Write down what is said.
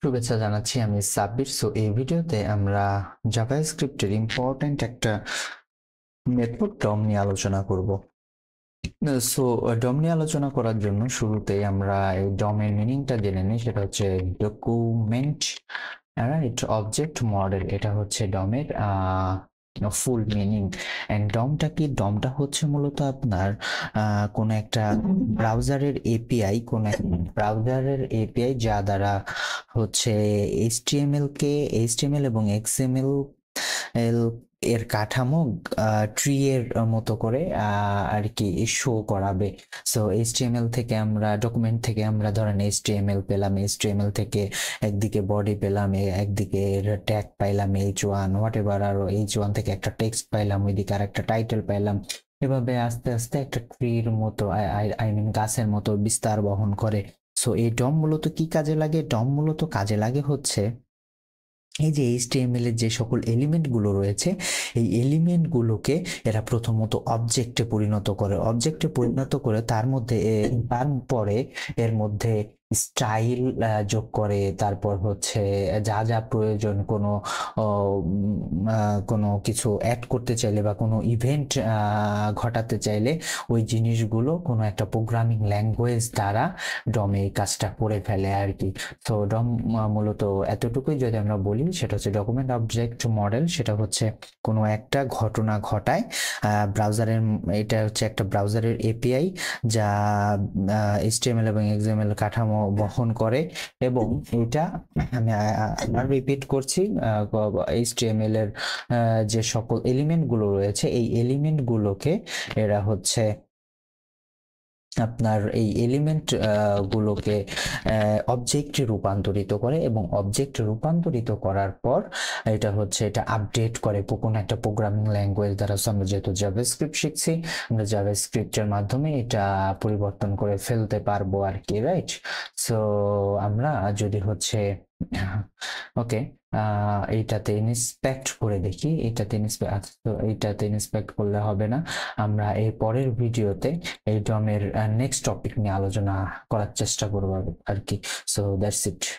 শুভেচ্ছা জানাচ্ছি, আমি সাব্বির। সো এই ভিডিওতে আমরা জাভাস্ক্রিপ্টের ইম্পর্ট্যান্ট একটা মেথড ডম নিয়ে আলোচনা করব। সো ডম নিয়ে আলোচনা করার জন্য শুরুতেই আমরা এই ডমের মিনিংটা জেনে নিই। সেটা হচ্ছে ডকুমেন্ট রাইট অবজেক্ট মডেল। এটা হচ্ছে ডমের ফুল মিনিং। এন্ড ডমটা কি? ডমটা হচ্ছে মূলত আপনার কোন একটা ব্রাউজারের এপিআই, কোন একটা ব্রাউজারের এপিআই যা দ্বারা হচ্ছে এইচটিএমএল এবং এক্সএমএল এর কাঠামো ট্রি এর মতো করে আর কি শো করাবে। সো এইচটিএমএল থেকে আমরা ডকুমেন্ট থেকে আমরা ধরেন এইচটিএমএল পেলাম, এইচটিএমএল থেকে একদিকে বডি পেলাম, একদিকে ট্যাগ পাইলাম H1 what ever, R H1 থেকে একটা টেক্সট পাইলাম, ওইদিকে আর একটা টাইটেল পাইলাম। এভাবে আস্তে আস্তে একটা ট্রির মতো আই মিন গাছের মতো বিস্তার বহন করে। সো এই ডম মূলত কি কাজে লাগে? ডম মূলত কাজে লাগে হচ্ছে এই যে এইচটিএমএল এর যে সকল এলিমেন্ট গুলো রয়েছে, এই এলিমেন্ট গুলোকে এরা প্রথমত অবজেক্টে পরিণত করে তারপরে এর মধ্যে স্টাইল যোগ করে। তারপর হচ্ছে যা যা প্রয়োজন, কোনো কিছু অ্যাড করতে চাইলে বা কোনো ইভেন্ট ঘটাতে চাইলে ওই জিনিসগুলো কোনো একটা প্রোগ্রামিং ল্যাঙ্গুয়েজ দ্বারা ডমে এই কাজটা করে ফেলে আর কি। তো ডম মূলত এতটুকুই যদি আমরা বলি, সেটা হচ্ছে ডকুমেন্ট অবজেক্ট মডেল। সেটা হচ্ছে কোনো একটা ঘটনা ঘটায় ব্রাউজারের, এটা হচ্ছে একটা ব্রাউজারের এপিআই যা এইচটিএমএল এবং এক্সএমএল কাঠামো বহন করে। এবং এটা আমি আবার রিপিট করছি, এইচটিএমএল এর যে সকল এলিমেন্ট গুলো রয়েছে, এই এলিমেন্ট গুলোকে এরা হচ্ছে আপনার এই এলিমেন্ট গুলোকে অবজেক্টে রূপান্তরিত করে, এবং অবজেক্ট রূপান্তরিত করার পর এটা আপডেট করে কোনো একটা প্রোগ্রামিং ল্যাঙ্গুয়েজ দ্বারা। আমরা যেহেতু জাভাস্ক্রিপ্ট শিখছি, আমরা জাভাস্ক্রিপ্টের মাধ্যমে এটা পরিবর্তন করে ফেলতে পারবো আর কি, রাইট? সো আমরা যদি হচ্ছে ওকে এইটাতে ইন্সপেক্ট করে দেখি, এইটাতে ইন্সপেক্ট করলে হবে না। আমরা এর পরের ভিডিওতে এই ডমের নেক্সট টপিক নিয়ে আলোচনা করার চেষ্টা করবো আর কি। So that's it.